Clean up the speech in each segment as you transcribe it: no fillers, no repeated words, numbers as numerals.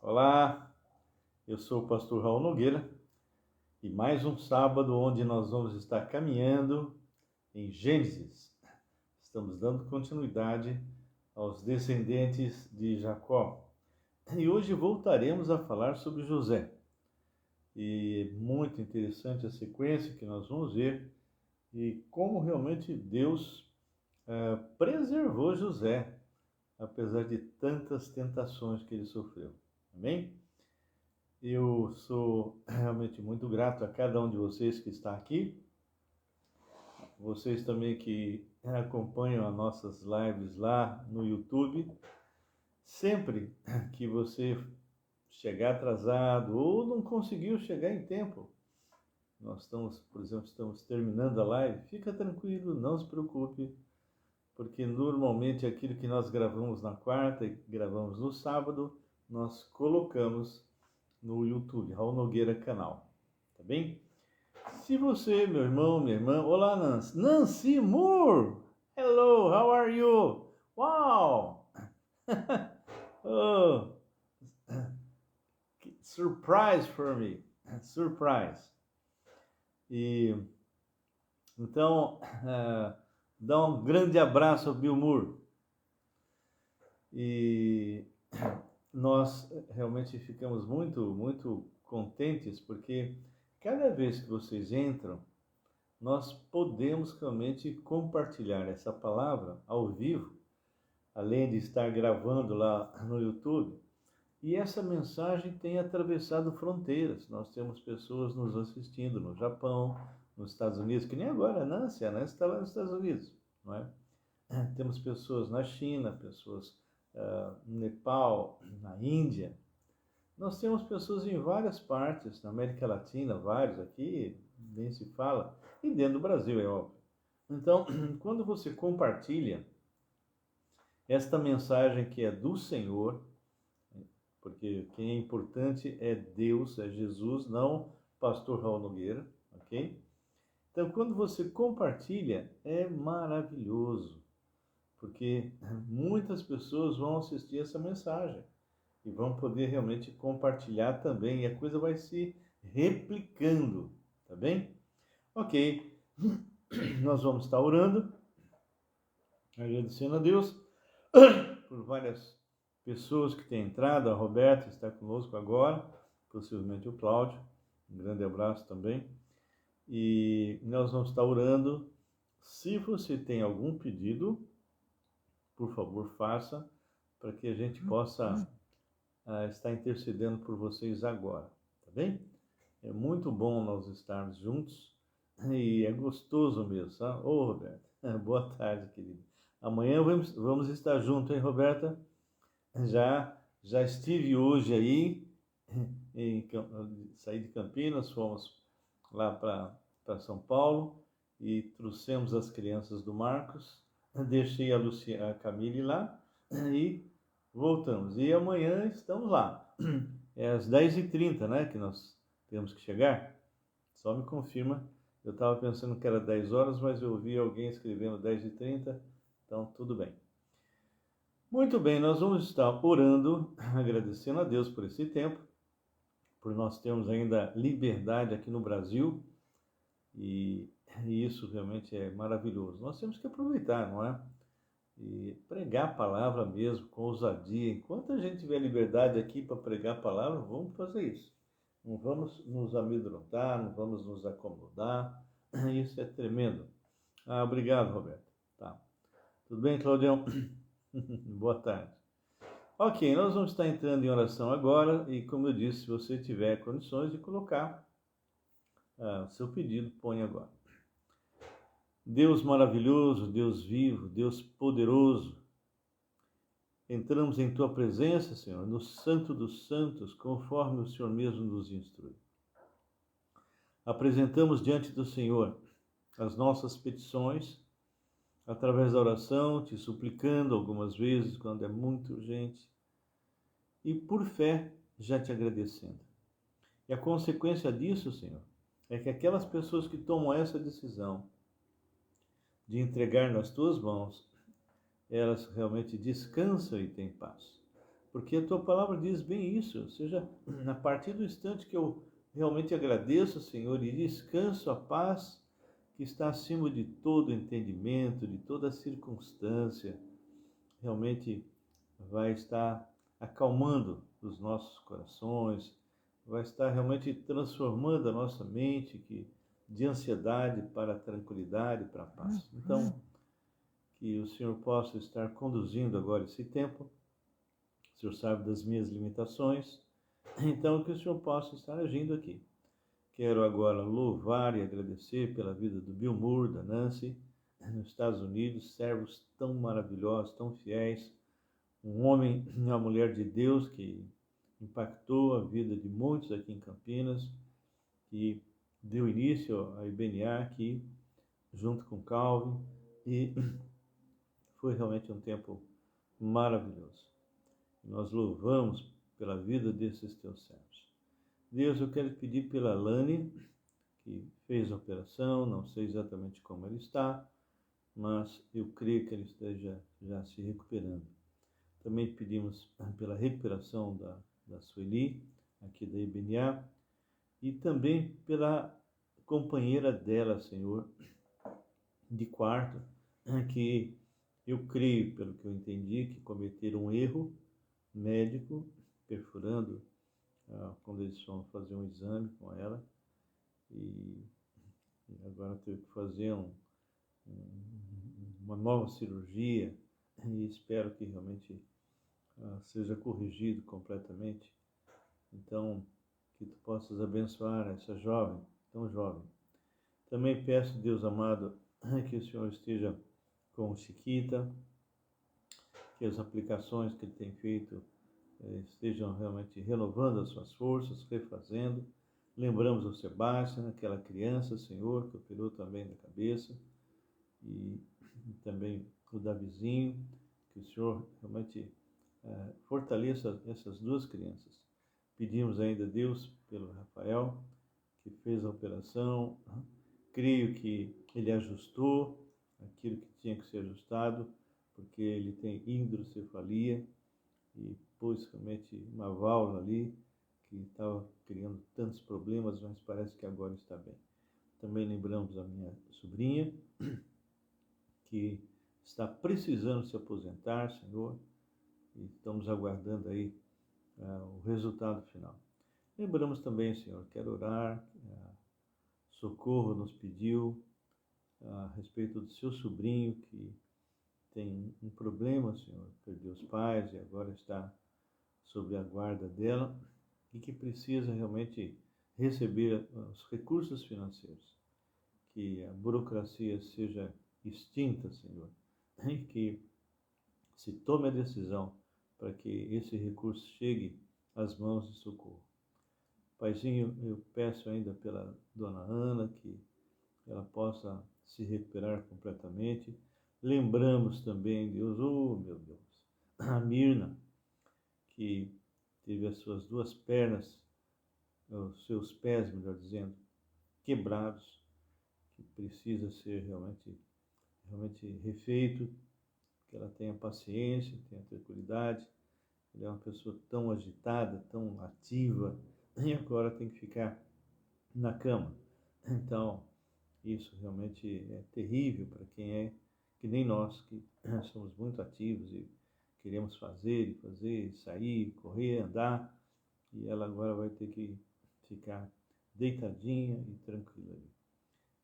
Olá, eu sou o pastor Raul Nogueira e mais um sábado onde nós vamos estar caminhando em Gênesis. Estamos dando continuidade aos descendentes de Jacó. E hoje voltaremos a falar sobre José. E muito interessante a sequência que nós vamos ver e como realmente Deus preservou José, apesar de tantas tentações que ele sofreu. Amém? Eu sou realmente muito grato a cada um de vocês que está aqui, vocês também que acompanham as nossas lives lá no YouTube. Sempre que você chegar atrasado ou não conseguiu chegar em tempo, nós estamos, por exemplo, estamos terminando a live, fica tranquilo, não se preocupe, porque normalmente aquilo que nós gravamos na quarta e gravamos no sábado, nós colocamos no YouTube, Raul Nogueira Canal, tá bem? Se você, meu irmão, minha irmã, olá Nancy, Nancy Moore, hello, how are you? Wow, oh, surprise for me, surprise. E então, dá um grande abraço ao Bill Moore. E nós realmente ficamos muito contentes porque cada vez que vocês entram, nós podemos realmente compartilhar essa palavra ao vivo, além de estar gravando lá no YouTube. E essa mensagem tem atravessado fronteiras. Nós temos pessoas nos assistindo no Japão, nos Estados Unidos, que nem agora a Nancy está lá nos Estados Unidos, não é? Temos pessoas na China, pessoas no Nepal, na Índia. Nós temos pessoas em várias partes, na América Latina, vários aqui, nem se fala, e dentro do Brasil, é óbvio. Então, quando você compartilha esta mensagem que é do Senhor, porque quem é importante é Deus, é Jesus, não pastor Raul Nogueira, ok? Então, quando você compartilha, é maravilhoso, porque muitas pessoas vão assistir essa mensagem e vão poder realmente compartilhar também, e a coisa vai se replicando, tá bem? Ok, nós vamos estar orando, agradecendo a Deus por várias pessoas que têm entrado. A Roberta está conosco agora, possivelmente o Cláudio, um grande abraço também. E nós vamos estar orando. Se você tem algum pedido, por favor, faça, para que a gente possa estar intercedendo por vocês agora, tá bem? É muito bom nós estarmos juntos e é gostoso mesmo, tá? Ô, Roberta, boa tarde, querido. Amanhã vamos estar juntos, hein, Roberta? Já estive hoje aí, saí de Campinas, fomos lá para São Paulo e trouxemos as crianças do Marcos, deixei a Camille lá e voltamos. E amanhã estamos lá. É às 10h30, né, que nós temos que chegar. Só me confirma. Eu estava pensando que era 10 horas, mas eu vi alguém escrevendo 10h30, então tudo bem. Muito bem, nós vamos estar orando, agradecendo a Deus por esse tempo, por nós termos ainda liberdade aqui no Brasil, e isso realmente é maravilhoso. Nós temos que aproveitar, não é? E pregar a palavra mesmo, com ousadia. Enquanto a gente tiver liberdade aqui para pregar a palavra, vamos fazer isso. Não vamos nos amedrontar, não vamos nos acomodar. Isso é tremendo. Obrigado, Roberto. Tá. Tudo bem, Claudião? Boa tarde. Ok, nós vamos estar entrando em oração agora e, como eu disse, se você tiver condições de colocar o seu pedido, põe agora. Deus maravilhoso, Deus vivo, Deus poderoso, entramos em Tua presença, Senhor, no Santo dos Santos, conforme o Senhor mesmo nos instrui. Apresentamos diante do Senhor as nossas petições, através da oração, te suplicando algumas vezes, quando é muito urgente, e por fé, já te agradecendo. E a consequência disso, Senhor, é que aquelas pessoas que tomam essa decisão de entregar nas Tuas mãos, elas realmente descansam e têm paz. porque a tua palavra diz bem isso, ou seja, a partir do instante que eu realmente agradeço, Senhor, e descanso a paz que está acima de todo entendimento, de toda circunstância, realmente vai estar acalmando os nossos corações, vai estar realmente transformando a nossa mente de ansiedade para a tranquilidade, para a paz. Então, que o Senhor possa estar conduzindo agora esse tempo. O Senhor sabe das minhas limitações, então que o Senhor possa estar agindo aqui. Quero agora louvar e agradecer pela vida do Bill Moore, da Nancy, nos Estados Unidos, servos tão maravilhosos, tão fiéis, um homem e uma mulher de Deus que impactou a vida de muitos aqui em Campinas, que deu início à IBNA aqui, junto com Calvin, e foi realmente um tempo maravilhoso. Nós louvamos pela vida desses teus servos. Deus, eu quero pedir pela Lani, que fez a operação, não sei exatamente como ela está, mas eu creio que ela esteja já se recuperando. Também pedimos pela recuperação da Sueli, aqui da IBNA, e também pela companheira dela, Senhor, de quarto, que eu creio, pelo que eu entendi, que cometeram um erro médico, perfurando quando eles foram fazer um exame com ela, e agora teve que fazer uma nova cirurgia, e espero que realmente seja corrigido completamente. Então, que tu possas abençoar essa jovem, tão jovem. Também peço, Deus amado, que o Senhor esteja com o Chiquita, que as aplicações que ele tem feito estejam realmente renovando as suas forças, refazendo. Lembramos o Sebastião, aquela criança, Senhor, que operou também da cabeça, e também o Davizinho, que o Senhor realmente fortaleça essas duas crianças. Pedimos ainda a Deus pelo Rafael, que fez a operação. Creio que ele ajustou aquilo que tinha que ser ajustado, porque ele tem hidrocefalia e pôs realmente uma válvula ali que estava criando tantos problemas, mas parece que agora está bem. Também lembramos a minha sobrinha, que está precisando se aposentar, Senhor, e estamos aguardando aí o resultado final. Lembramos também, Senhor, quero orar, Socorro nos pediu a respeito do seu sobrinho que tem um problema, Senhor, perdeu os pais e agora está sob a guarda dela e que precisa realmente receber os recursos financeiros, que a burocracia seja extinta, Senhor, e que se tome a decisão para que esse recurso chegue às mãos de Socorro. Paizinho, eu peço ainda pela dona Ana que ela possa se recuperar completamente. Lembramos também, Deus, oh meu Deus, a Mirna, que teve as suas duas pernas, os seus pés, melhor dizendo, quebrados, que precisa ser realmente refeito, que ela tenha paciência, tenha tranquilidade. Ela é uma pessoa tão agitada, tão ativa, e agora tem que ficar na cama. Então, isso realmente é terrível para quem é que nem nós, que somos muito ativos e queremos fazer, sair, correr, andar, e ela agora vai ter que ficar deitadinha e tranquila ali.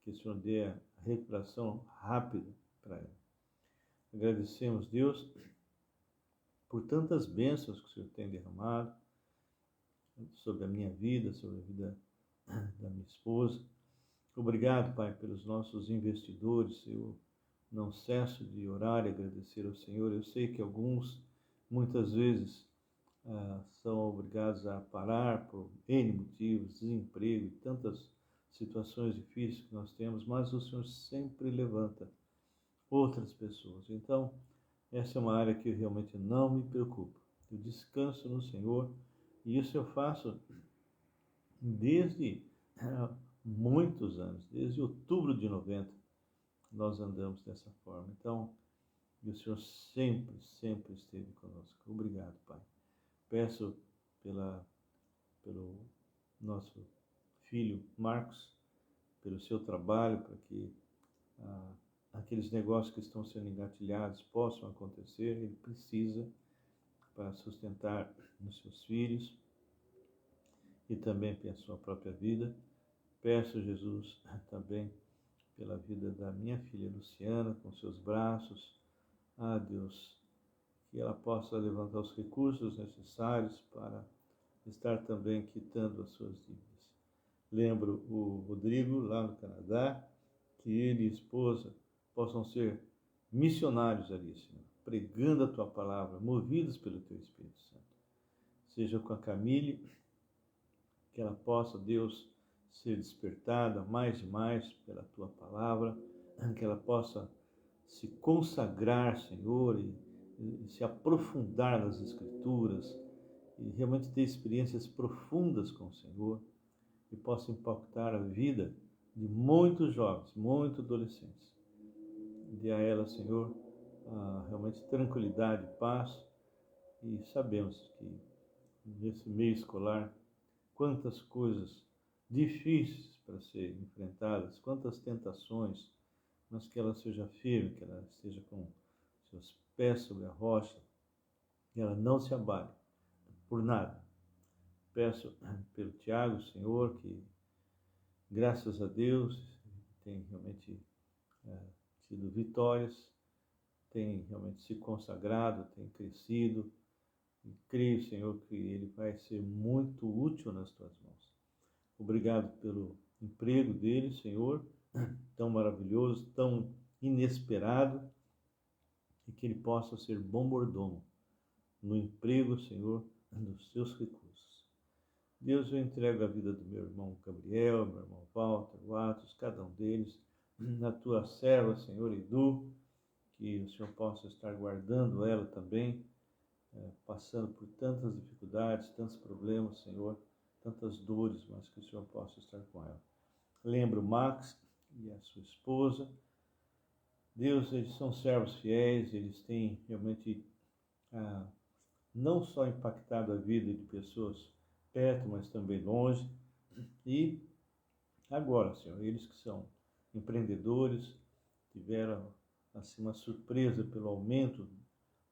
Que o Senhor dê a recuperação rápida para ela. Agradecemos, Deus, por tantas bênçãos que o Senhor tem derramado sobre a minha vida, sobre a vida da minha esposa. Obrigado, Pai, pelos nossos investidores. Eu não cesso de orar e agradecer ao Senhor. Eu sei que alguns, muitas vezes, são obrigados a parar por N motivos, desemprego e tantas situações difíceis que nós temos, mas o Senhor sempre levanta outras pessoas. Então, essa é uma área que eu realmente não me preocupo. Eu descanso no Senhor e isso eu faço desde muitos anos, desde outubro de 90, nós andamos dessa forma. Então, e o Senhor sempre esteve conosco. Obrigado, Pai. Peço pelo nosso filho Marcos, pelo seu trabalho, para que aqueles negócios que estão sendo engatilhados possam acontecer. Ele precisa para sustentar os seus filhos e também pela sua própria vida. Peço, Jesus, também pela vida da minha filha Luciana, com seus braços. Deus, que ela possa levantar os recursos necessários para estar também quitando as suas dívidas. Lembro o Rodrigo, lá no Canadá, que ele e a esposa possam ser missionários ali, Senhor, pregando a Tua palavra, movidos pelo Teu Espírito Santo. Seja com a Camille, que ela possa, Deus, ser despertada mais e mais pela Tua palavra, que ela possa se consagrar, Senhor, e se aprofundar nas Escrituras, e realmente ter experiências profundas com o Senhor, e possa impactar a vida de muitos jovens, muitos adolescentes. Dê a ela, Senhor, realmente tranquilidade, paz, e sabemos que nesse meio escolar, quantas coisas difíceis para serem enfrentadas, quantas tentações, mas que ela seja firme, que ela esteja com seus pés sobre a rocha, que ela não se abale por nada. Peço pelo Tiago, Senhor, que graças a Deus tem realmente tido vitórias, tem realmente se consagrado, tem crescido, e creio, Senhor, que ele vai ser muito útil nas Tuas mãos. Obrigado pelo emprego dele, Senhor, tão maravilhoso, tão inesperado, e que ele possa ser bom mordomo no emprego, Senhor, dos seus recursos. Deus, eu entrego a vida do meu irmão Gabriel, meu irmão Walter, o Atos, cada um deles, na Tua serva, Senhor, Edu, que o Senhor possa estar guardando ela também, passando por tantas dificuldades, tantos problemas, Senhor, tantas dores, mas que o Senhor possa estar com ela. Lembro o Max e a sua esposa. Deus, eles são servos fiéis, eles têm realmente não só impactado a vida de pessoas perto, mas também longe. E agora, Senhor, eles que são empreendedores, tiveram assim uma surpresa pelo aumento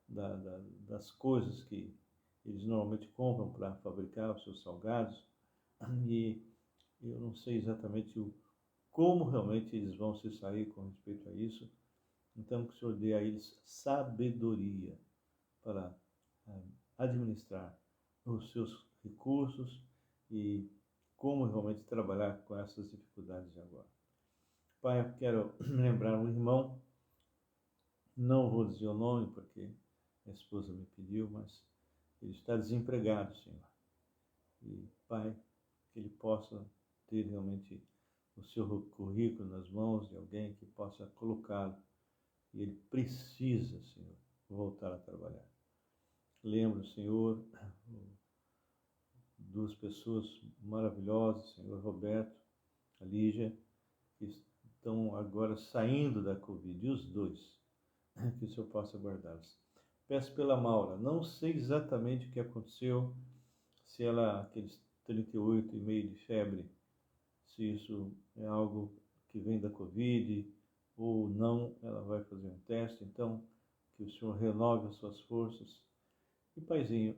das coisas que eles normalmente compram para fabricar os seus salgados, e eu não sei exatamente como realmente eles vão se sair com respeito a isso. Então, que o Senhor dê a eles sabedoria para administrar os seus recursos e como realmente trabalhar com essas dificuldades de agora. Pai, eu quero lembrar um irmão, não vou dizer o nome porque a esposa me pediu, mas ele está desempregado, Senhor. E, Pai, que ele possa ter realmente o seu currículo nas mãos de alguém que possa colocá-lo. E ele precisa, Senhor, voltar a trabalhar. Lembro, Senhor, duas pessoas maravilhosas, Senhor, Roberto, a Lígia, que estão agora saindo da Covid, e os dois, que o Senhor possa guardá-los. Peço pela Maura, não sei exatamente o que aconteceu, se ela, aqueles 38,5 de febre, se isso é algo que vem da Covid ou não, ela vai fazer um teste, então que o Senhor renove as suas forças. E Paizinho,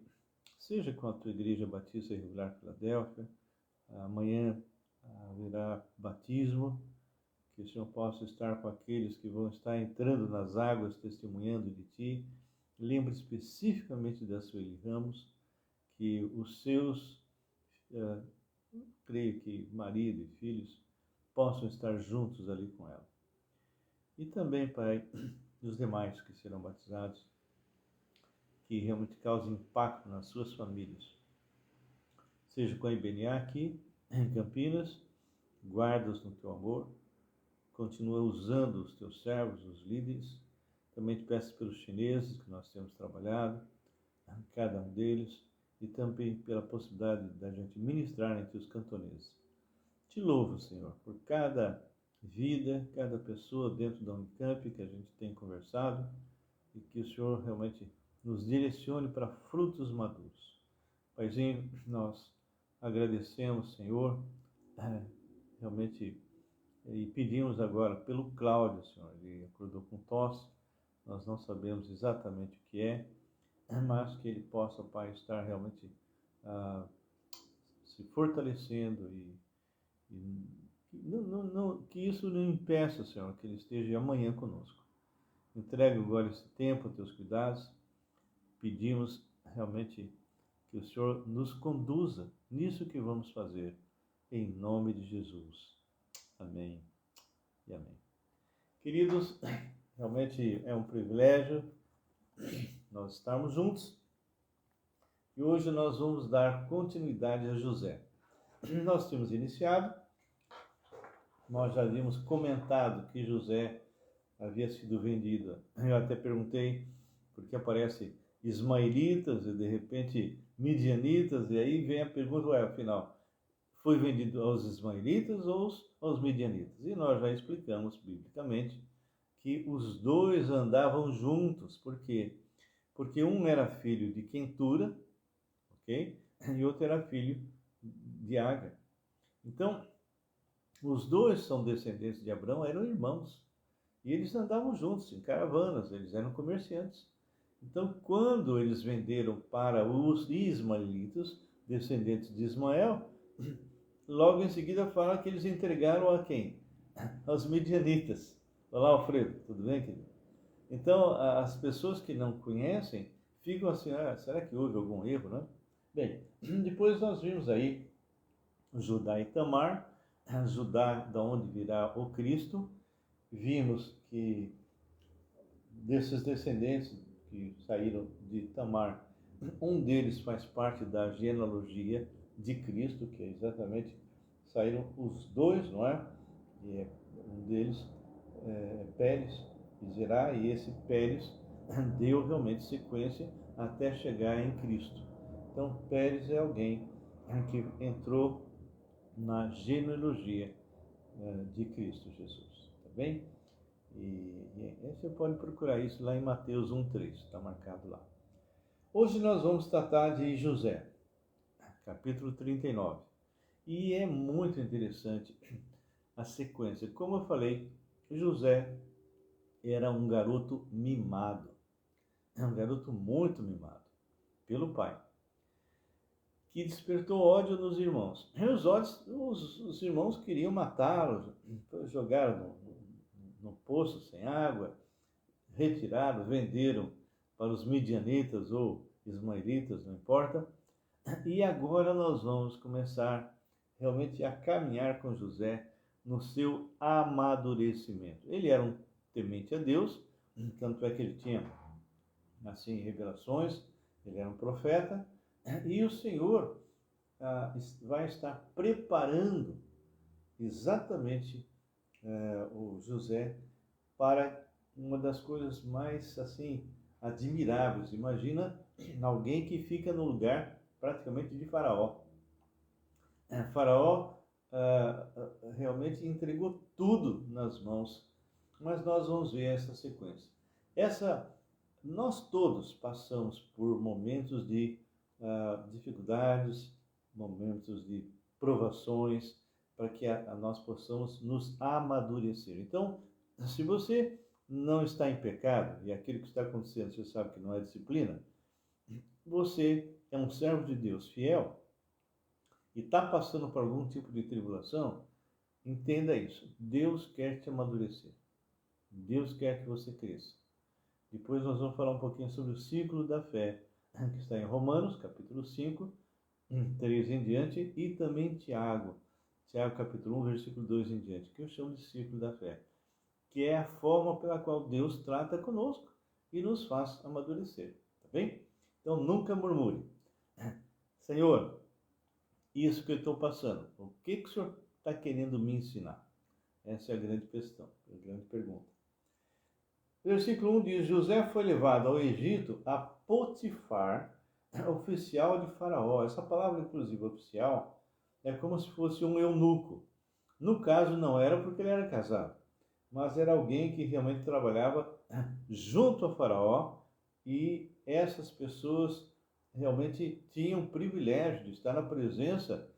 seja com a tua Igreja Batista Regular Filadélfia, amanhã haverá batismo, que o Senhor possa estar com aqueles que vão estar entrando nas águas, testemunhando de Ti. Lembre especificamente da Sueli Ramos, que os seus, creio que marido e filhos, possam estar juntos ali com ela. E também, Pai, os demais que serão batizados, que realmente causem impacto nas suas famílias. Seja com a IBNA aqui, em Campinas, guarda-os no Teu amor, continua usando os Teus servos, os líderes. Também te peço pelos chineses que nós temos trabalhado, cada um deles, e também pela possibilidade da gente ministrar entre os cantoneses. Te louvo, Senhor, por cada vida, cada pessoa dentro da Unicamp que a gente tem conversado, e que o Senhor realmente nos direcione para frutos maduros. Paizinho, nós agradecemos, Senhor, realmente, e pedimos agora pelo Cláudio, Senhor, ele acordou com tosse, nós não sabemos exatamente o que é, mas que ele possa, Pai, estar realmente se fortalecendo e que isso não impeça, Senhor, que ele esteja amanhã conosco. Entregue agora esse tempo a teus cuidados, pedimos realmente que o Senhor nos conduza nisso que vamos fazer, em nome de Jesus. Amém e amém. Queridos, realmente é um privilégio nós estarmos juntos e hoje nós vamos dar continuidade a José. Nós tínhamos iniciado, nós já havíamos comentado que José havia sido vendido. Eu até perguntei, porque aparece ismaelitas e de repente midianitas, e aí vem a pergunta, afinal, foi vendido aos ismaelitas ou aos midianitas? E nós já explicamos biblicamente que os dois andavam juntos. Por quê? Porque um era filho de Quentura, ok? E outro era filho de Agar. Então, os dois são descendentes de Abraão, eram irmãos. E eles andavam juntos em caravanas, eles eram comerciantes. Então, quando eles venderam para os ismaelitas, descendentes de Ismael, logo em seguida fala que eles entregaram a quem? Aos midianitas. Olá, Alfredo, tudo bem, querido? Então, as pessoas que não conhecem ficam assim, será que houve algum erro, né? Bem, depois nós vimos aí Judá e Tamar, Judá da onde virá o Cristo. Vimos que desses descendentes que saíram de Tamar, um deles faz parte da genealogia de Cristo, que é exatamente, saíram os dois, não é? E um deles é Pérez e Zerá, e esse Pérez deu realmente sequência até chegar em Cristo. Então, Pérez é alguém que entrou na genealogia de Cristo Jesus, tá bem? E você pode procurar isso lá em Mateus 1,3, está marcado lá. Hoje nós vamos tratar de José, capítulo 39. E é muito interessante a sequência. Como eu falei, José era um garoto mimado. É um garoto muito mimado pelo pai, que despertou ódio nos irmãos. E os irmãos queriam matá-lo, jogaram no poço sem água, retiraram, venderam para os midianitas ou ismaelitas, não importa. E agora nós vamos começar realmente a caminhar com José no seu amadurecimento. Ele era um temente a Deus, tanto é que ele tinha assim revelações, ele era um profeta, e o Senhor vai estar preparando exatamente o José para uma das coisas mais assim admiráveis. Imagina alguém que fica no lugar praticamente de Faraó. Faraó realmente entregou tudo nas mãos, mas nós vamos ver essa sequência. Nós todos passamos por momentos de dificuldades, momentos de provações, para que nós possamos nos amadurecer. Então, se você não está em pecado, e aquilo que está acontecendo você sabe que não é disciplina, você é um servo de Deus fiel e está passando por algum tipo de tribulação, entenda isso. Deus quer te amadurecer. Deus quer que você cresça. Depois nós vamos falar um pouquinho sobre o ciclo da fé, que está em Romanos, capítulo 5, 3 em diante, e também Tiago, capítulo 1, versículo 2 em diante, que eu chamo de ciclo da fé, que é a forma pela qual Deus trata conosco e nos faz amadurecer, tá bem? Então nunca murmure. Senhor, isso que eu estou passando, o que o Senhor está querendo me ensinar? Essa é a grande questão, a grande pergunta. Versículo 1 diz: José foi levado ao Egito a Potifar, oficial de Faraó. Essa palavra, inclusive, oficial, é como se fosse um eunuco. No caso, não era porque ele era casado, mas era alguém que realmente trabalhava junto a Faraó, e essas pessoas realmente tinham o privilégio de estar na presença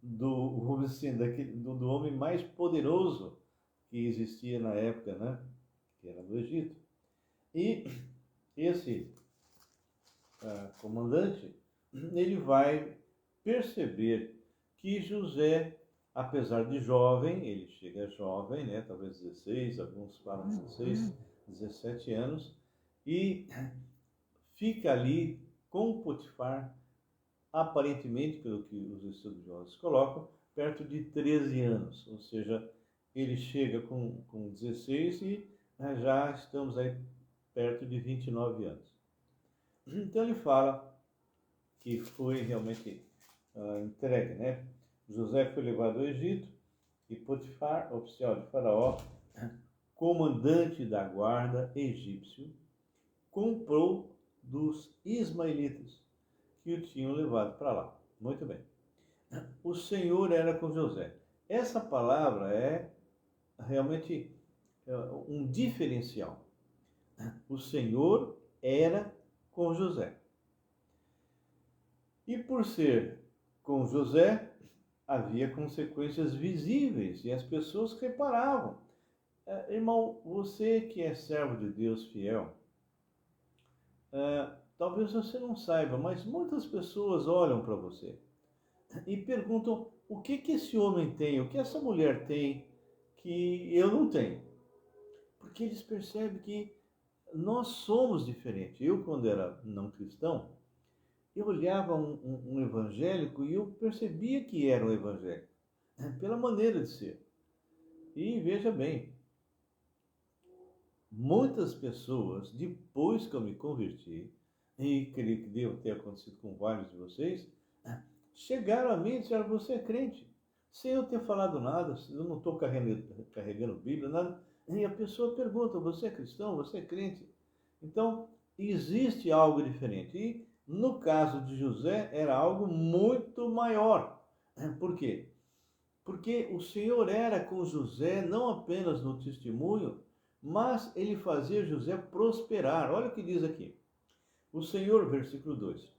do, vamos dizer assim, do homem mais poderoso que existia na época, né? Que era do Egito. E esse comandante, ele vai perceber que José, apesar de jovem, ele chega jovem, né? Talvez 16, alguns falam 16, 17 anos, e fica ali com Potifar, aparentemente, pelo que os estudiosos colocam, perto de 13 anos. Ou seja, ele chega com 16 e já estamos aí perto de 29 anos. Então ele fala que foi realmente entregue, né? José foi levado ao Egito e Potifar, oficial de Faraó, comandante da guarda egípcio, comprou dos ismaelitas que o tinham levado para lá. Muito bem. O Senhor era com José. Essa palavra é realmente um diferencial. O Senhor era com José. E por ser com José, havia consequências visíveis e as pessoas reparavam. Irmão, você que é servo de Deus fiel, talvez você não saiba, mas muitas pessoas olham para você e perguntam o que esse homem tem, o que essa mulher tem que eu não tenho. Porque eles percebem que nós somos diferentes. Eu, quando era não cristão, eu olhava um evangélico e eu percebia que era um evangélico, pela maneira de ser. E veja bem, muitas pessoas, depois que eu me converti, e creio que deve ter acontecido com vários de vocês, chegaram a mim e disseram: você é crente, sem eu ter falado nada, eu não estou carregando Bíblia, nada. E a pessoa pergunta: você é cristão, você é crente? Então, existe algo diferente. E no caso de José, era algo muito maior. Por quê? Porque o Senhor era com José não apenas no testemunho, mas ele fazia José prosperar. Olha o que diz aqui. O Senhor, versículo 2.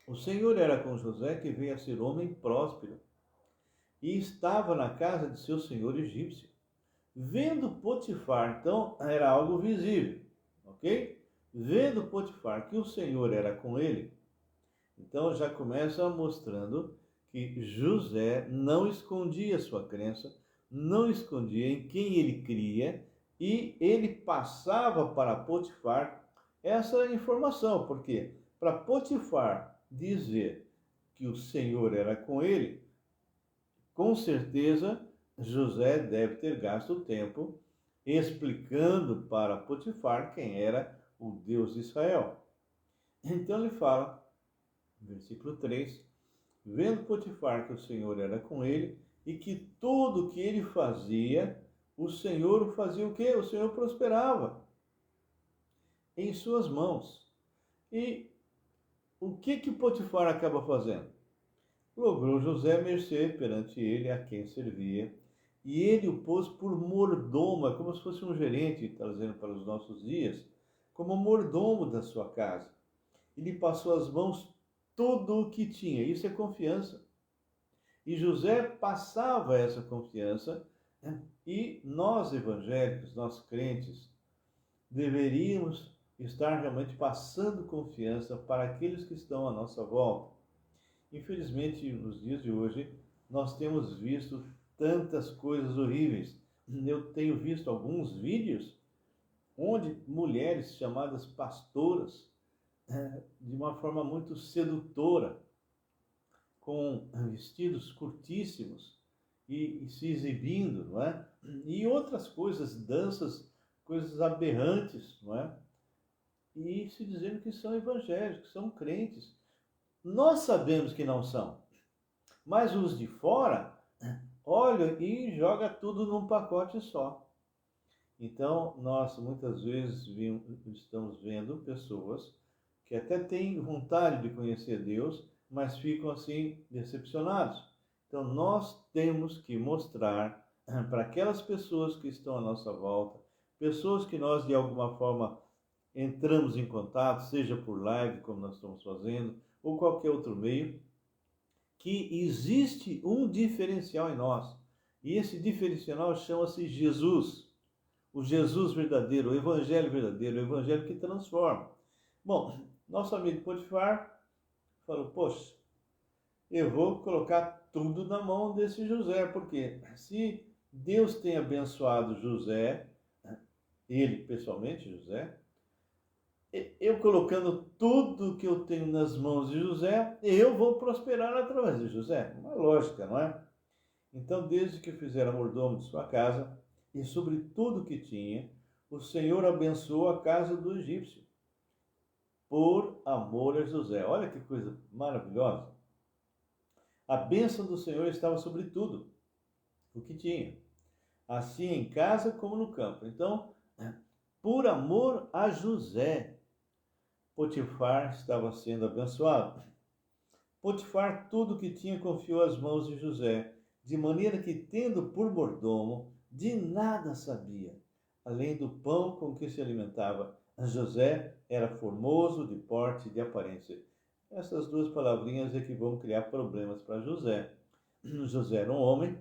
O Senhor era com José, que veio a ser homem próspero, e estava na casa de seu senhor egípcio. Vendo Potifar, então era algo visível, ok? Vendo Potifar que o Senhor era com ele, então já começa mostrando que José não escondia sua crença, não escondia em quem ele cria, e ele passava para Potifar essa informação, porque para Potifar dizer que o Senhor era com ele, com certeza José deve ter gasto tempo explicando para Potifar quem era o Deus de Israel. Então ele fala, versículo 3, vendo Potifar que o Senhor era com ele e que tudo que ele fazia, o Senhor fazia o quê? O Senhor prosperava em suas mãos. E o que Potifar acaba fazendo? Logrou José mercê perante ele a quem servia, e ele o pôs por mordomo, como se fosse um gerente, trazendo para os nossos dias, como mordomo da sua casa. Ele passou às mãos tudo o que tinha, isso é confiança. E José passava essa confiança, e nós evangélicos, nós crentes, deveríamos estar realmente passando confiança para aqueles que estão à nossa volta. Infelizmente, nos dias de hoje, nós temos visto tantas coisas horríveis. Eu tenho visto alguns vídeos onde mulheres chamadas pastoras, de uma forma muito sedutora, com vestidos curtíssimos e se exibindo, não é? E outras coisas, danças, coisas aberrantes, não é? E se dizendo que são evangélicos, que são crentes. Nós sabemos que não são, mas os de fora olham e jogam tudo num pacote só. Então, nós muitas vezes estamos vendo pessoas que até têm vontade de conhecer Deus, mas ficam assim decepcionados. Então, nós temos que mostrar para aquelas pessoas que estão à nossa volta, pessoas que nós de alguma forma entramos em contato, seja por live, como nós estamos fazendo, ou qualquer outro meio, que existe um diferencial em nós. E esse diferencial chama-se Jesus. O Jesus verdadeiro, o Evangelho verdadeiro, o Evangelho que transforma. Bom, nosso amigo Potifar falou, poxa, eu vou colocar tudo na mão desse José, porque se Deus tem abençoado José, ele pessoalmente, José, eu colocando tudo que eu tenho nas mãos de José, eu vou prosperar através de José. Uma lógica, não é? Então, desde que fizeram mordomo de sua casa, e sobre tudo que tinha, o Senhor abençoou a casa do egípcio, por amor a José. Olha que coisa maravilhosa. A bênção do Senhor estava sobre tudo o que tinha, assim em casa como no campo. Então, por amor a José, Potifar estava sendo abençoado. Potifar tudo o que tinha confiou às mãos de José, de maneira que, tendo por mordomo, de nada sabia, além do pão com que se alimentava. José era formoso de porte e de aparência. Essas duas palavrinhas é que vão criar problemas para José. José era um homem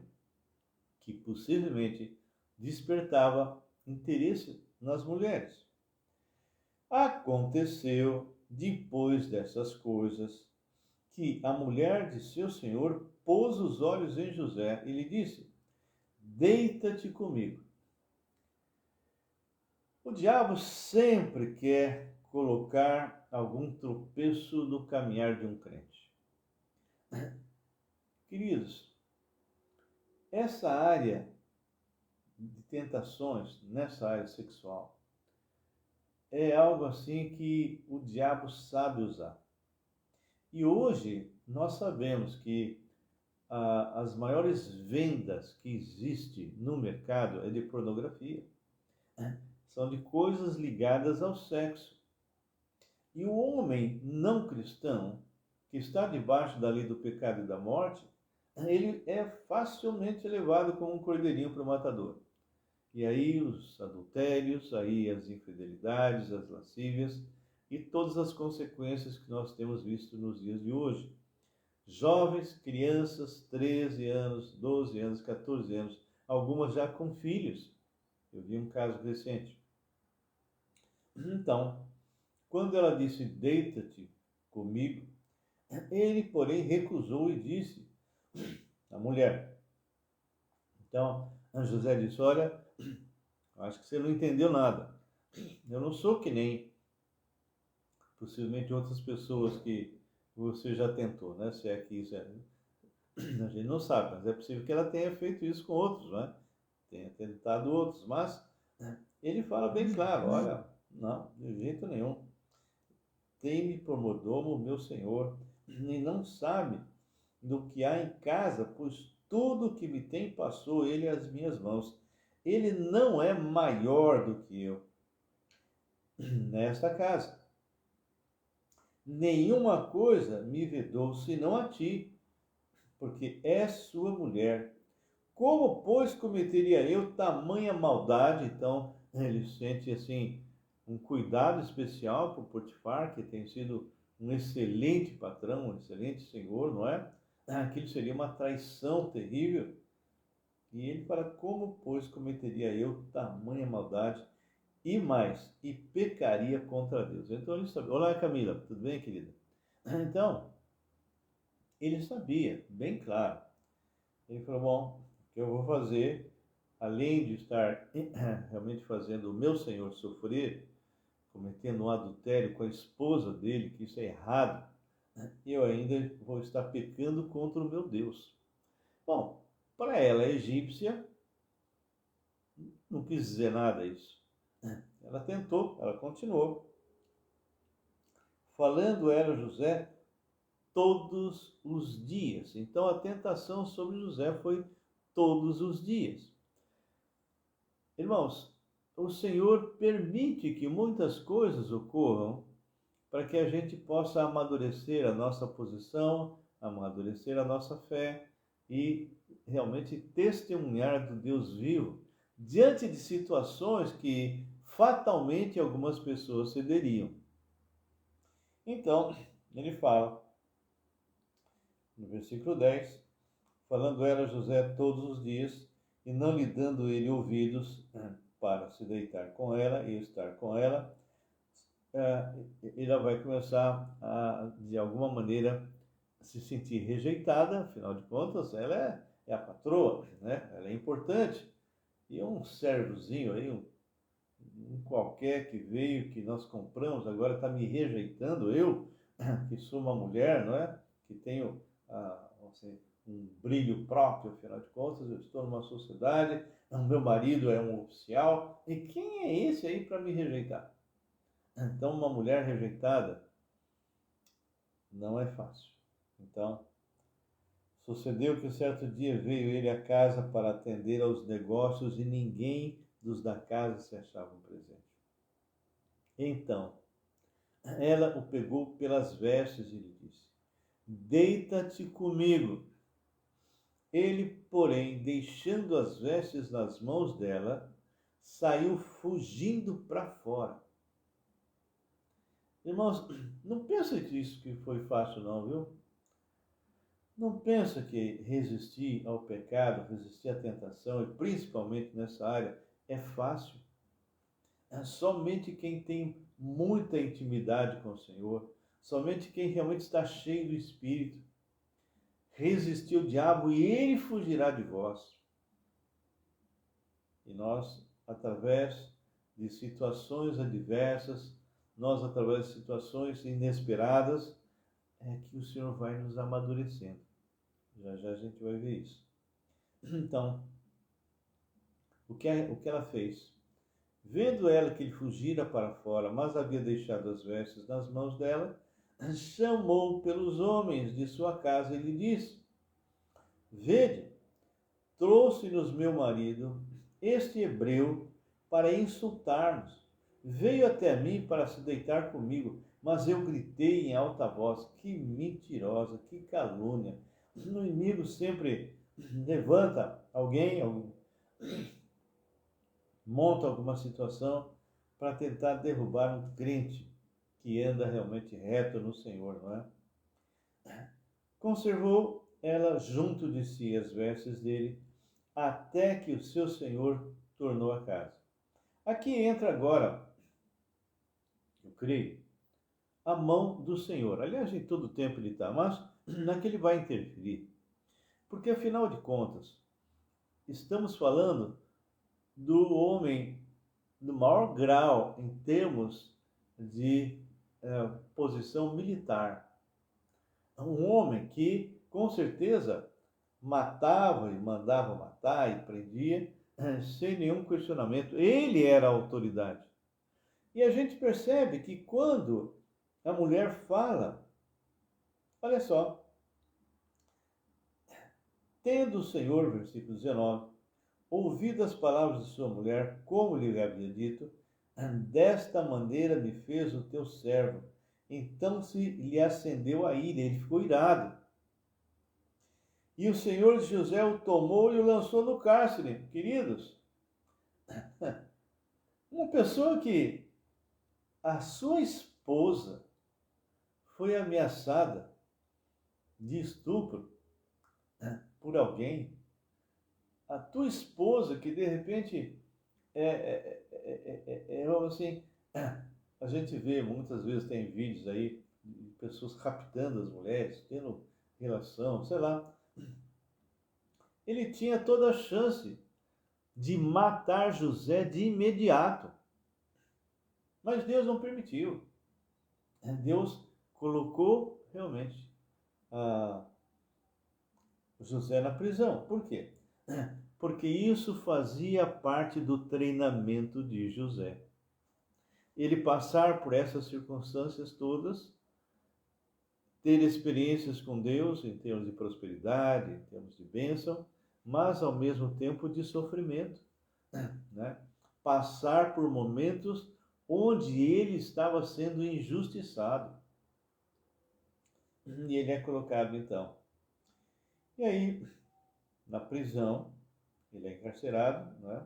que possivelmente despertava interesse nas mulheres. Aconteceu, depois dessas coisas, que a mulher de seu senhor pôs os olhos em José e lhe disse, deita-te comigo. O diabo sempre quer colocar algum tropeço no caminhar de um crente. Queridos, essa área de tentações, nessa área sexual, é algo assim que o diabo sabe usar. E hoje nós sabemos que as maiores vendas que existe no mercado é de pornografia. São de coisas ligadas ao sexo. E o homem não cristão, que está debaixo da lei do pecado e da morte, ele é facilmente levado como um cordeirinho para o matador. E aí os adultérios, aí as infidelidades, as lascívias e todas as consequências que nós temos visto nos dias de hoje. Jovens, crianças, 13 anos, 12 anos, 14 anos, algumas já com filhos. Eu vi um caso recente. Então, quando ela disse, deita-te comigo, ele, porém, recusou e disse, a mulher. Então, José disse, olha, acho que você não entendeu nada. Eu não sou que nem, possivelmente, outras pessoas que você já tentou, né? Se é que isso é... A gente não sabe, mas é possível que ela tenha feito isso com outros, né? Tenha tentado outros, mas ele fala bem claro, olha, não, de jeito nenhum. Tem-me por mordomo, meu senhor, e não sabe do que há em casa, pois tudo que me tem passou ele às minhas mãos. Ele não é maior do que eu nesta casa. Nenhuma coisa me vedou senão a ti, porque és sua mulher. Como, pois, cometeria eu tamanha maldade? Então, ele sente, assim, um cuidado especial por Potifar, que tem sido um excelente patrão, um excelente senhor, não é? Aquilo seria uma traição terrível. E ele fala, como, pois, cometeria eu tamanha maldade? E mais, e pecaria contra Deus. Então ele sabia. Olá, Camila, tudo bem, querida? Então, ele sabia, bem claro. Ele falou, bom, o que eu vou fazer, além de estar realmente fazendo o meu Senhor sofrer, cometendo um adultério com a esposa dele, que isso é errado, eu ainda vou estar pecando contra o meu Deus. Bom, para ela, a egípcia, não quis dizer nada isso. Ela tentou, ela continuou. Falando ela, José, todos os dias. Então a tentação sobre José foi todos os dias. Irmãos, o Senhor permite que muitas coisas ocorram para que a gente possa amadurecer a nossa posição, amadurecer a nossa fé e realmente testemunhar do Deus vivo diante de situações que fatalmente algumas pessoas cederiam. Então, ele fala, no versículo 10, falando ela a José todos os dias, e não lhe dando ele ouvidos para se deitar com ela e estar com ela, ela vai começar a, de alguma maneira, se sentir rejeitada. Afinal de contas, ela é a patroa, né? Ela é importante. E um servozinho aí, um qualquer que veio, que nós compramos, agora está me rejeitando, eu, que sou uma mulher, não é? Que tenho, assim, um brilho próprio, afinal de contas, eu estou numa sociedade, o meu marido é um oficial, e quem é esse aí para me rejeitar? Então, uma mulher rejeitada não é fácil. Então, sucedeu que certo dia veio ele à casa para atender aos negócios e ninguém dos da casa se achava presente. Então, ela o pegou pelas vestes e lhe disse: deita-te comigo. Ele, porém, deixando as vestes nas mãos dela, saiu fugindo para fora. Irmãos, não pensa que isso que foi fácil não, viu? Não pensa que resistir ao pecado, resistir à tentação, e principalmente nessa área, é fácil. É somente quem tem muita intimidade com o Senhor, somente quem realmente está cheio do Espírito, resistir ao diabo e ele fugirá de vós. E nós, através de situações adversas, nós, através de situações inesperadas, é que o Senhor vai nos amadurecendo. Já já a gente vai ver isso. Então, o que ela fez? Vendo ela que ele fugira para fora, mas havia deixado as vestes nas mãos dela, chamou pelos homens de sua casa e lhe disse: vede, trouxe-nos meu marido, este hebreu, para insultar-nos. Veio até mim para se deitar comigo, mas eu gritei em alta voz: que mentirosa, que calúnia. O inimigo sempre levanta alguém, monta alguma situação para tentar derrubar um crente que anda realmente reto no Senhor, não é? Conservou ela junto de si as vestes dele, até que o seu senhor tornou a casa. Aqui entra agora, eu creio, a mão do Senhor. Aliás, em todo tempo ele está, mas naquele ele vai interferir. Porque, afinal de contas, estamos falando do homem no maior grau em termos de posição militar. Um homem que, com certeza, matava e mandava matar e prendia sem nenhum questionamento. Ele era a autoridade. E a gente percebe que quando a mulher fala, olha só, tendo o Senhor, versículo 19, ouvido as palavras de sua mulher, como lhe havia dito, desta maneira me fez o teu servo. Então se lhe acendeu a ira, ele ficou irado. E o Senhor de José o tomou e o lançou no cárcere. Queridos, uma pessoa que a sua esposa foi ameaçada de estupro por alguém, a tua esposa que de repente assim, a gente vê muitas vezes, tem vídeos aí de pessoas raptando as mulheres, tendo relação, sei lá. Ele tinha toda a chance de matar José de imediato. Mas Deus não permitiu. Deus colocou realmente José na prisão. Por quê? Porque isso fazia parte do treinamento de José. Ele passar por essas circunstâncias todas, ter experiências com Deus em termos de prosperidade, em termos de bênção, mas ao mesmo tempo de sofrimento, né? Passar por momentos onde ele estava sendo injustiçado. E ele é colocado então. E aí, na prisão, ele é encarcerado, né?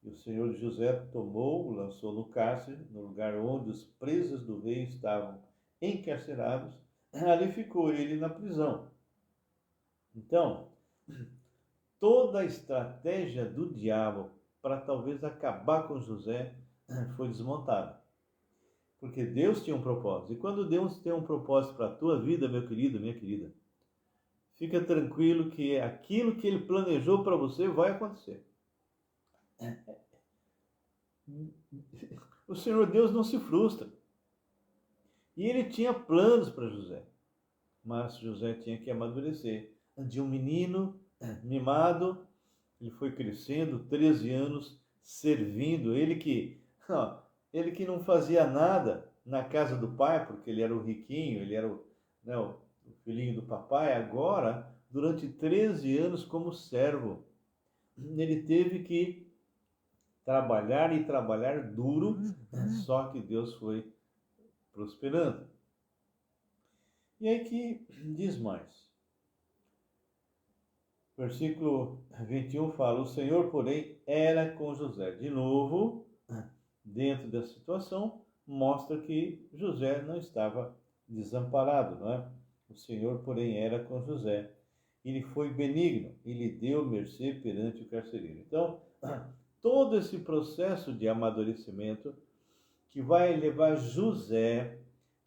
E o senhor de José tomou, o lançou no cárcere, no lugar onde os presos do rei estavam encarcerados. Ali ficou ele na prisão. Então, toda a estratégia do diabo para talvez acabar com José foi desmontada. Porque Deus tinha um propósito. E quando Deus tem um propósito para a tua vida, meu querido, minha querida, fica tranquilo que aquilo que ele planejou para você vai acontecer. O Senhor Deus não se frustra. E ele tinha planos para José. Mas José tinha que amadurecer. De um menino mimado, ele foi crescendo, 13 anos, servindo. Ele que não fazia nada na casa do pai, porque ele era o riquinho, ele era o filhinho do papai. Agora, durante 13 anos como servo, ele teve que trabalhar e trabalhar duro, só que Deus foi prosperando. E aí que diz mais. Versículo 21 fala: o Senhor, porém, era com José. De novo, dentro da situação, mostra que José não estava desamparado, não é? O Senhor, porém, era com José. Ele foi benigno e lhe deu mercê perante o carcereiro. Então, todo esse processo de amadurecimento que vai levar José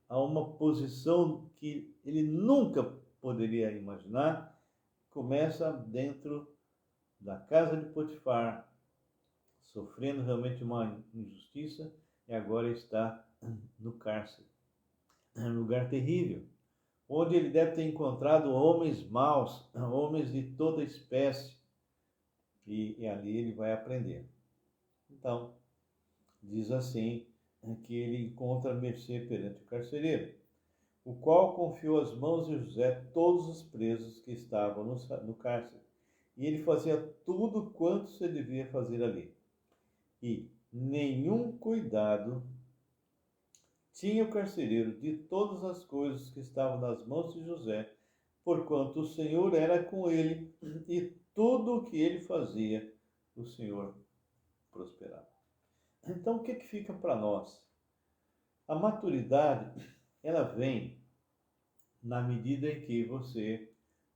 a uma posição que ele nunca poderia imaginar, começa dentro da casa de Potifar, sofrendo realmente uma injustiça, e agora está no cárcere. É um lugar terrível, onde ele deve ter encontrado homens maus, homens de toda espécie, e ali ele vai aprender. Então, diz assim, que ele encontra mercê perante o carcereiro, o qual confiou às mãos de José todos os presos que estavam no cárcere. E ele fazia tudo quanto se devia fazer ali. E nenhum cuidado tinha o carcereiro de todas as coisas que estavam nas mãos de José, porquanto o Senhor era com ele, e tudo o que ele fazia, o Senhor prosperava. Então, o que fica para nós? A maturidade, ela vem na medida em que você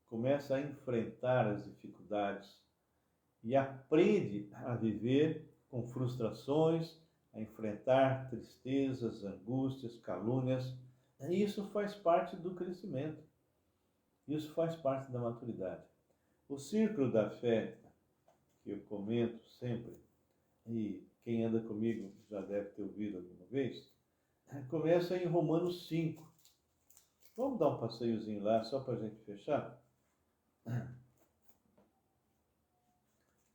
começa a enfrentar as dificuldades e aprende a viver com frustrações, a enfrentar tristezas, angústias, calúnias. E isso faz parte do crescimento. Isso faz parte da maturidade. O círculo da fé, que eu comento sempre, e quem anda comigo já deve ter ouvido alguma vez, começa em Romanos 5. Vamos dar um passeiozinho lá, só para a gente fechar?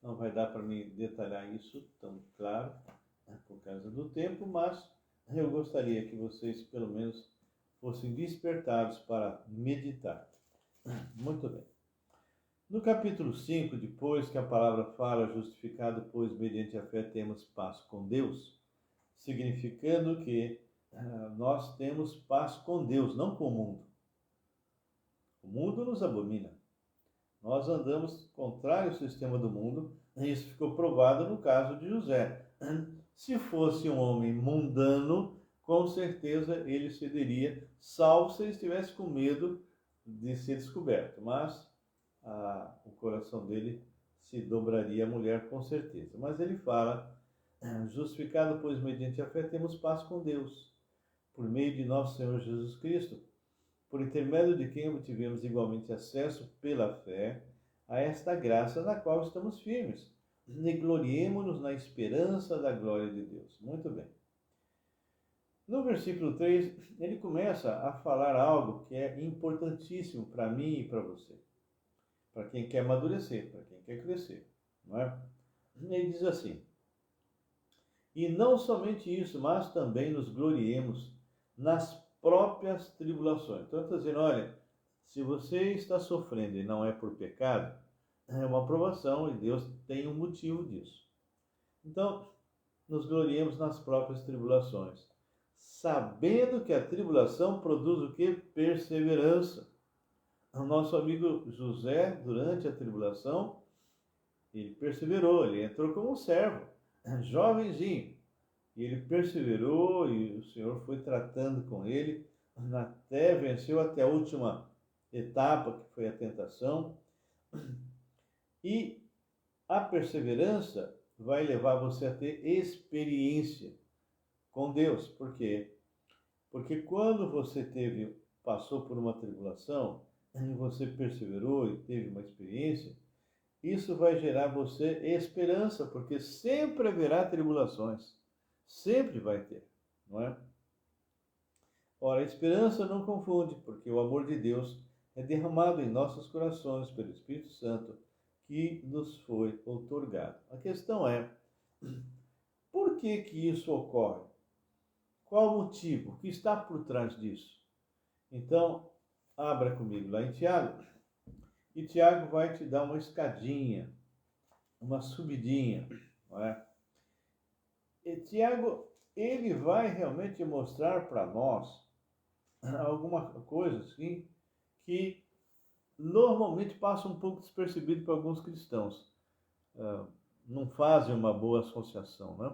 Não vai dar para mim detalhar isso tão claro, por causa do tempo, mas eu gostaria que vocês, pelo menos, fossem despertados para meditar. Muito bem. No capítulo 5, depois que a palavra fala, justificado, pois mediante a fé temos paz com Deus, significando que nós temos paz com Deus, não com o mundo. O mundo nos abomina. Nós andamos contrário ao sistema do mundo, e isso ficou provado no caso de José. Se fosse um homem mundano, com certeza ele cederia, salvo se ele estivesse com medo de ser descoberto. Mas o coração dele se dobraria à mulher com certeza. Mas ele fala, justificado, pois mediante a fé temos paz com Deus, por meio de nosso Senhor Jesus Cristo, por intermédio de quem obtivemos igualmente acesso pela fé a esta graça na qual estamos firmes, e gloriemo-nos na esperança da glória de Deus. Muito bem. No versículo 3, ele começa a falar algo que é importantíssimo para mim e para você, para quem quer amadurecer, para quem quer crescer, não é? Ele diz assim: e não somente isso, mas também nos gloriemos nas próprias tribulações. Então, está dizendo, olha, se você está sofrendo e não é por pecado, é uma provação e Deus tem um motivo disso. Então, nos gloriemos nas próprias tribulações, sabendo que a tribulação produz o quê? Perseverança. O nosso amigo José, durante a tribulação, ele perseverou, ele entrou como um servo. jovenzinho. E ele perseverou e o Senhor foi tratando com ele até venceu até a última etapa, que foi a tentação. E a perseverança vai levar você a ter experiência com Deus. Por quê? Porque quando você passou por uma tribulação, e você perseverou e teve uma experiência, isso vai gerar você esperança, porque sempre haverá tribulações. Sempre vai ter, não é? Ora, a esperança não confunde, porque o amor de Deus é derramado em nossos corações pelo Espírito Santo que nos foi outorgado. A questão é, por que que isso ocorre? Qual o motivo? O que está por trás disso? Então, abra comigo lá em Tiago, e Tiago vai te dar uma escadinha, uma subidinha, não é? E Tiago, ele vai realmente mostrar para nós alguma coisa assim que normalmente passa um pouco despercebido para alguns cristãos. Não fazem uma boa associação, né?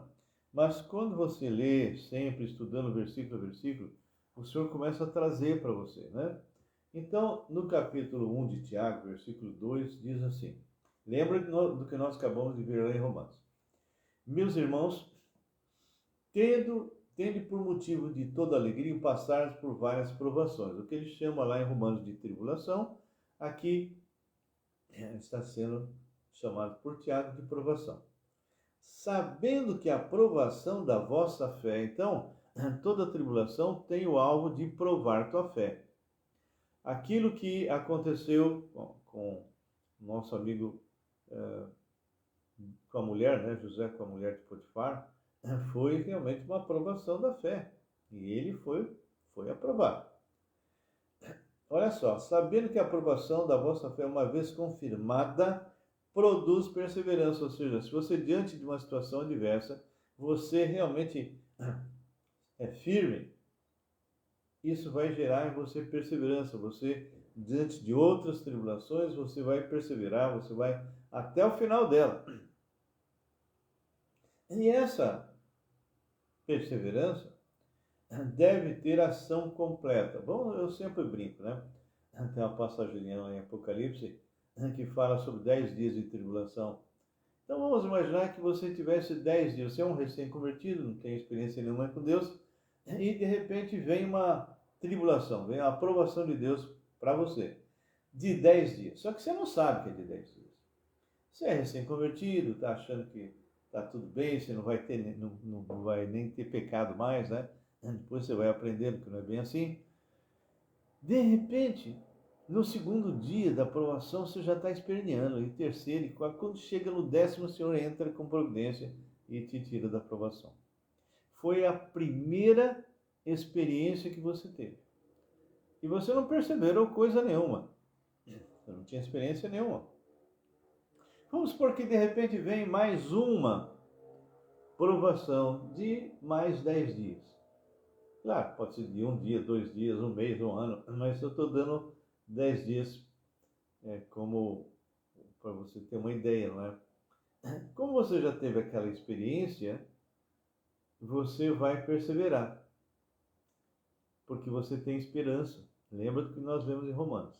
Mas quando você lê, sempre estudando versículo a versículo, o Senhor começa a trazer para você, né? Então, no capítulo 1 de Tiago, versículo 2, diz assim, lembra do que nós acabamos de ver lá em Romanos. Meus irmãos, tende por motivo de toda alegria passar por várias provações. O que ele chama lá em Romanos de tribulação, aqui está sendo chamado por Tiago de provação. Sabendo que a provação da vossa fé, então, toda tribulação tem o alvo de provar tua fé. Aquilo que aconteceu com nosso amigo, com a mulher, né, José com a mulher de Potifar, foi realmente uma aprovação da fé. E ele foi aprovado. Olha só, sabendo que a aprovação da vossa fé, uma vez confirmada, produz perseverança. Ou seja, se você diante de uma situação adversa, você realmente é firme, isso vai gerar em você perseverança. Você, diante de outras tribulações, você vai perseverar, você vai até o final dela. E essa perseverança deve ter ação completa. Bom, eu sempre brinco, né? Tem uma passagem em Apocalipse que fala sobre 10 dias de tribulação. Então vamos imaginar que você tivesse 10 dias, você é um recém-convertido, não tem experiência nenhuma com Deus, e de repente vem uma tribulação, vem a aprovação de Deus para você, de 10 dias. Só que você não sabe que é de 10 dias. Você é recém-convertido, está achando que está tudo bem, você não vai ter, não vai nem ter pecado mais, né? Depois você vai aprendendo que não é bem assim. De repente, no segundo dia da aprovação, você já está esperneando. E terceiro, e quarto, quando chega no 10º, o Senhor entra com providência e te tira da aprovação. Foi a primeira experiência que você teve. E você não percebeu coisa nenhuma. Você não tinha experiência nenhuma. Vamos supor que de repente vem mais uma provação de mais 10 dias. Claro, pode ser de um dia, 2 dias, um mês, um ano, mas eu estou dando 10 dias como para você ter uma ideia, não é? Como você já teve aquela experiência, você vai perseverar, porque você tem esperança. Lembra do que nós vemos em Romanos.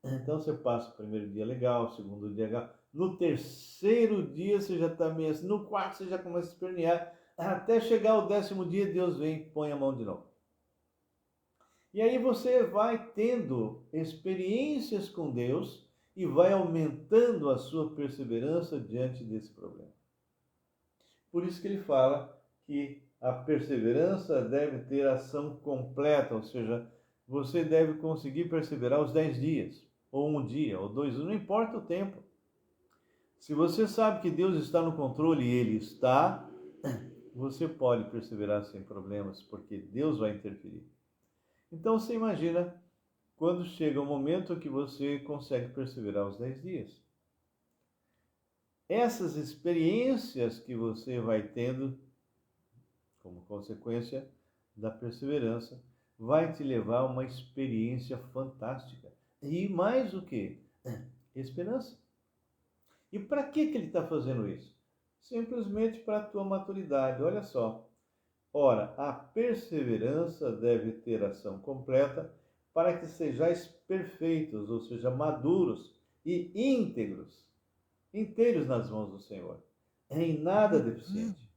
Então você passa o primeiro dia legal, o segundo dia legal, no terceiro dia você já está meio assim, no quarto você já começa a espernear, até chegar ao 10º dia, Deus vem e põe a mão de novo. E aí você vai tendo experiências com Deus e vai aumentando a sua perseverança diante desse problema. Por isso que ele fala que a perseverança deve ter ação completa, ou seja, você deve conseguir perseverar os 10 dias, ou um dia, ou 2 dias, não importa o tempo. Se você sabe que Deus está no controle e Ele está, você pode perseverar sem problemas, porque Deus vai interferir. Então você imagina quando chega o momento que você consegue perseverar os 10 dias. Essas experiências que você vai tendo como consequência da perseverança vai te levar a uma experiência fantástica. E mais o que? Esperança. E para que ele está fazendo isso? simplesmente para a tua maturidade. Olha só. Ora, a perseverança deve ter ação completa para que sejais perfeitos, ou seja, maduros e íntegros, inteiros nas mãos do Senhor, em nada deficiente.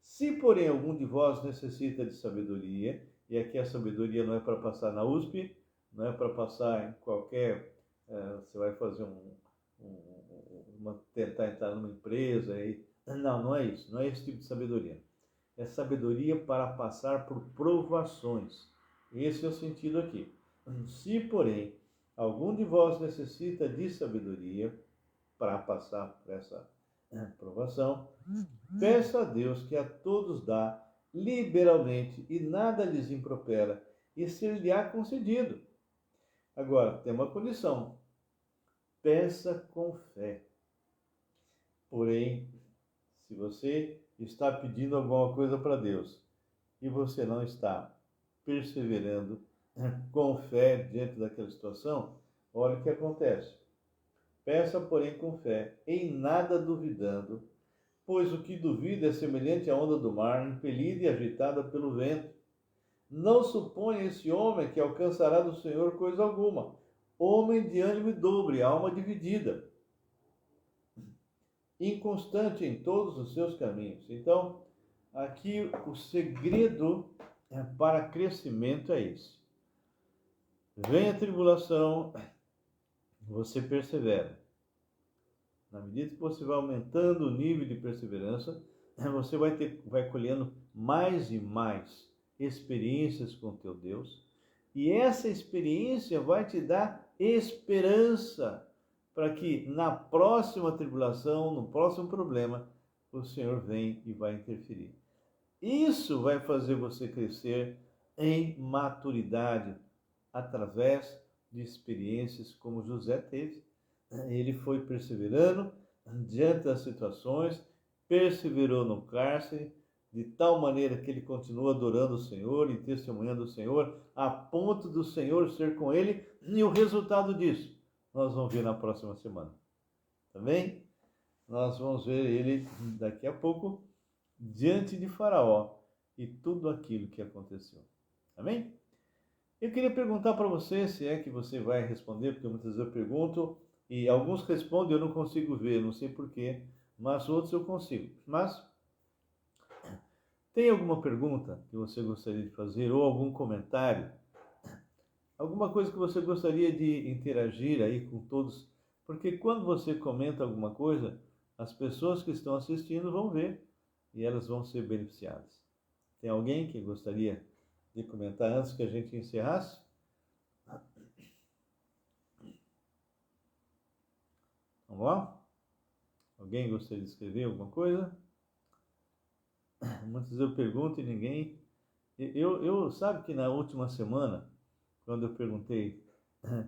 Se, porém, algum de vós necessita de sabedoria, e aqui a sabedoria não é para passar na USP, não é para passar em qualquer. Você vai fazer tentar entrar numa empresa, aí. Não é isso, não é esse tipo de sabedoria. É sabedoria para passar por provações. Esse é o sentido aqui. Se, porém, algum de vós necessita de sabedoria para passar por essa provação, peça a Deus que a todos dá liberalmente e nada lhes impropera, e ser-lhe-á concedido. Agora, tem uma condição. Peça com fé. Porém, se você está pedindo alguma coisa para Deus e você não está perseverando com fé diante daquela situação, olha o que acontece. Peça, porém, com fé, em nada duvidando, pois o que duvida é semelhante à onda do mar, impelida e agitada pelo vento. Não suponha esse homem que alcançará do Senhor coisa alguma. Homem de ânimo dobre, alma dividida, inconstante em todos os seus caminhos. Então, aqui o segredo para crescimento é esse. Vem a tribulação, você persevera. Na medida que você vai aumentando o nível de perseverança, você vai colhendo mais e mais experiências com teu Deus. E essa experiência vai te dar esperança para que na próxima tribulação, no próximo problema, o Senhor vem e vai interferir. Isso vai fazer você crescer em maturidade através de experiências como José teve. Ele foi perseverando diante das situações, perseverou no cárcere, de tal maneira que ele continua adorando o Senhor e testemunhando o Senhor, a ponto do Senhor ser com ele, e o resultado disso nós vamos ver na próxima semana. Tá bem? Nós vamos ver ele daqui a pouco diante de Faraó e tudo aquilo que aconteceu. Amém? Eu queria perguntar para você, se é que você vai responder, porque muitas vezes eu pergunto e alguns respondem e eu não consigo ver, não sei porquê, mas outros eu consigo. Mas tem alguma pergunta que você gostaria de fazer ou algum comentário? Alguma coisa que você gostaria de interagir aí com todos? Porque quando você comenta alguma coisa, as pessoas que estão assistindo vão ver e elas vão ser beneficiadas. Tem alguém que gostaria de comentar antes que a gente encerrasse? Vamos lá? Alguém gostaria de escrever alguma coisa? Muitas vezes eu pergunto e ninguém... Eu sabe que na última semana, quando eu perguntei,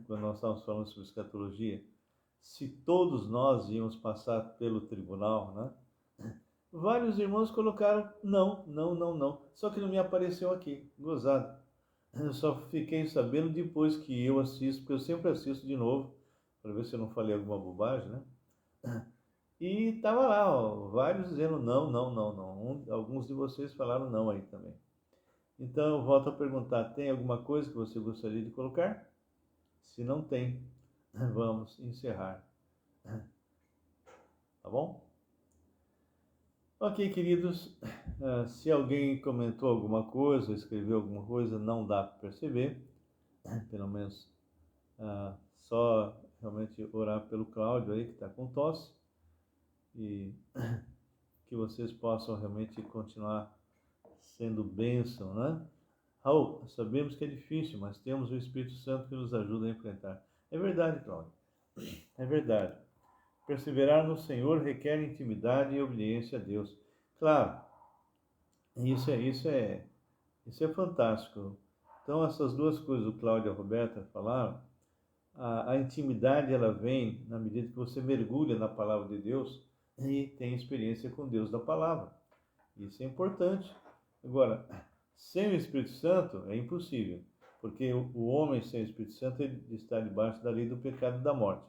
quando nós estávamos falando sobre escatologia, se todos nós íamos passar pelo tribunal, né? Vários irmãos colocaram não. Só que não me apareceu aqui, gozado. Eu só fiquei sabendo depois que eu assisto, porque eu sempre assisto de novo, para ver se eu não falei alguma bobagem, né? E estava lá, ó, vários dizendo não. Alguns de vocês falaram não aí também. Então eu volto a perguntar, tem alguma coisa que você gostaria de colocar? Se não tem, vamos encerrar. Tá bom? Ok, queridos, se alguém comentou alguma coisa, escreveu alguma coisa, não dá para perceber, pelo menos só realmente orar pelo Cláudio aí, que está com tosse, e que vocês possam realmente continuar sendo bênção, né? Raul, sabemos que é difícil, mas temos o Espírito Santo que nos ajuda a enfrentar. É verdade, Cláudio, é verdade. Perseverar no Senhor requer intimidade e obediência a Deus. Claro, isso é fantástico. Então, essas duas coisas, o Cláudio e a Roberta falaram, a intimidade ela vem na medida que você mergulha na palavra de Deus e tem experiência com Deus da palavra. Isso é importante. Agora, sem o Espírito Santo é impossível, porque o homem sem o Espírito Santo ele está debaixo da lei do pecado e da morte.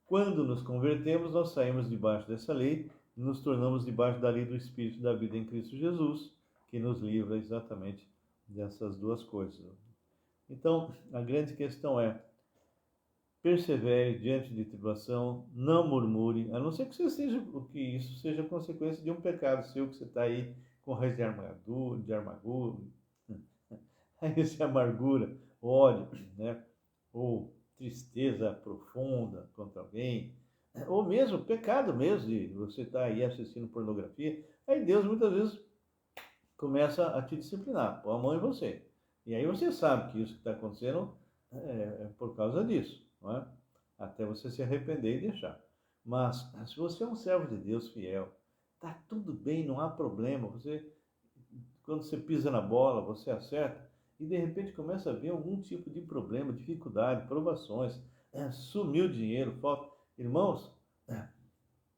Quando nos convertemos, nós saímos debaixo dessa lei nos tornamos debaixo da lei do Espírito da vida em Cristo Jesus, que nos livra exatamente dessas duas coisas. Então, a grande questão é: persevere diante de tribulação, não murmure, a não ser que que isso seja consequência de um pecado seu, que você está aí com raiz de amargura, raiz de amargura, ódio, né? Ou tristeza profunda contra alguém, ou mesmo pecado mesmo, de você estar aí assistindo pornografia. Aí Deus muitas vezes começa a te disciplinar, põe a mão em você. E aí você sabe que isso que está acontecendo é por causa disso, não é? Até você se arrepender e deixar. Mas se você é um servo de Deus fiel, tá tudo bem, não há problema. Quando você pisa na bola, você acerta e de repente começa a ver algum tipo de problema, dificuldade, provações, sumiu o dinheiro, falta. Irmãos,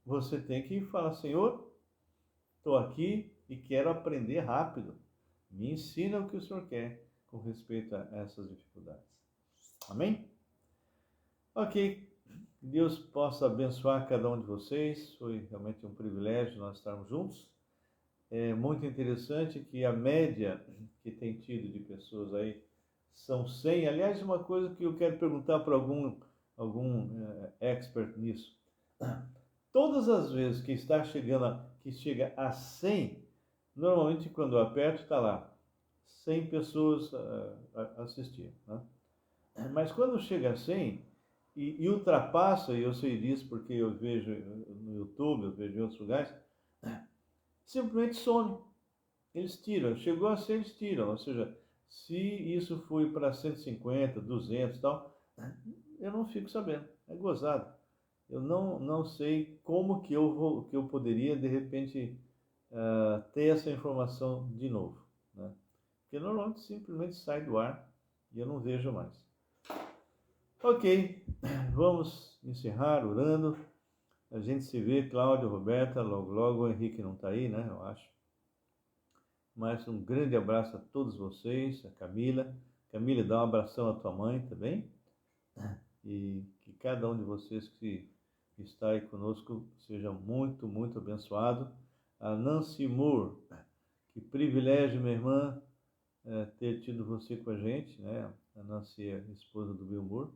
você tem que falar: Senhor, estou aqui e quero aprender rápido. Me ensina o que o Senhor quer com respeito a essas dificuldades. Amém? Ok. Deus possa abençoar cada um de vocês. Foi realmente um privilégio nós estarmos juntos. É muito interessante que a média que tem tido de pessoas aí são 100. Aliás, uma coisa que eu quero perguntar para algum expert nisso. Todas as vezes que chega a 100, normalmente quando eu aperto está lá 100 pessoas assistindo, né? Mas quando chega a 100 e ultrapassa, e eu sei disso porque eu vejo no YouTube, eu vejo em outros lugares, simplesmente some. Eles tiram. Chegou a 100, eles tiram. Ou seja, se isso foi para 150, 200 e tal, eu não fico sabendo. É gozado. Eu não sei como que eu poderia, de repente, ter essa informação de novo, né? Porque normalmente simplesmente sai do ar e eu não vejo mais. Ok, vamos encerrar orando. A gente se vê, Cláudio, Roberta, logo logo. O Henrique não está aí, né? Eu acho. Mas um grande abraço a todos vocês, a Camila. Camila, dá um abração à tua mãe também. E que cada um de vocês que está aí conosco seja muito, muito abençoado. A Nancy Moore, que privilégio, minha irmã, ter tido você com a gente, né? A Nancy é esposa do Bill Moore,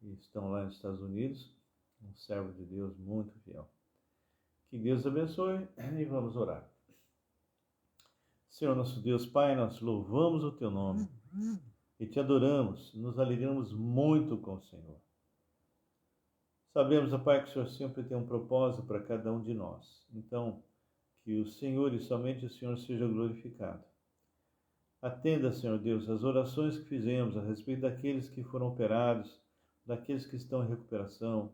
e estão lá nos Estados Unidos, um servo de Deus muito fiel. Que Deus abençoe e vamos orar. Senhor nosso Deus, Pai, nós louvamos o Teu nome e Te adoramos, nos alegramos muito com o Senhor. Sabemos, ó Pai, que o Senhor sempre tem um propósito para cada um de nós. Então, que o Senhor e somente o Senhor seja glorificado. Atenda, Senhor Deus, as orações que fizemos a respeito daqueles que foram operados, daqueles que estão em recuperação,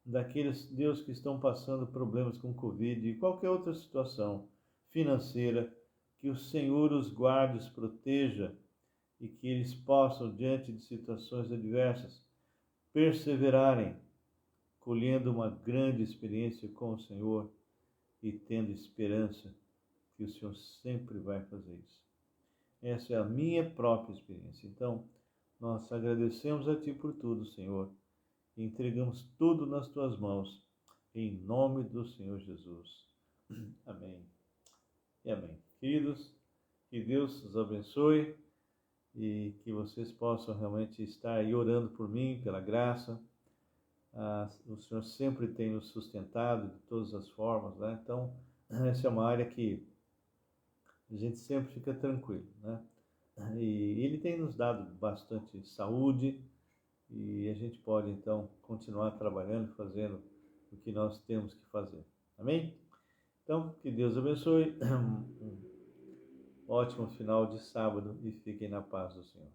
daqueles, Deus, que estão passando problemas com Covid e qualquer outra situação financeira, que o Senhor os guarde, os proteja e que eles possam, diante de situações adversas, perseverarem, colhendo uma grande experiência com o Senhor e tendo esperança que o Senhor sempre vai fazer isso. Essa é a minha própria experiência. Então, nós agradecemos a Ti por tudo, Senhor, e entregamos tudo nas Tuas mãos, em nome do Senhor Jesus. Amém e amém. Queridos, que Deus os abençoe e que vocês possam realmente estar aí orando por mim, pela graça. O Senhor sempre tem nos sustentado de todas as formas, né? Então, essa é uma área que a gente sempre fica tranquilo, né? E Ele tem nos dado bastante saúde e a gente pode, então, continuar trabalhando, fazendo o que nós temos que fazer. Amém? Então, que Deus abençoe. Um ótimo final de sábado e fiquem na paz do Senhor.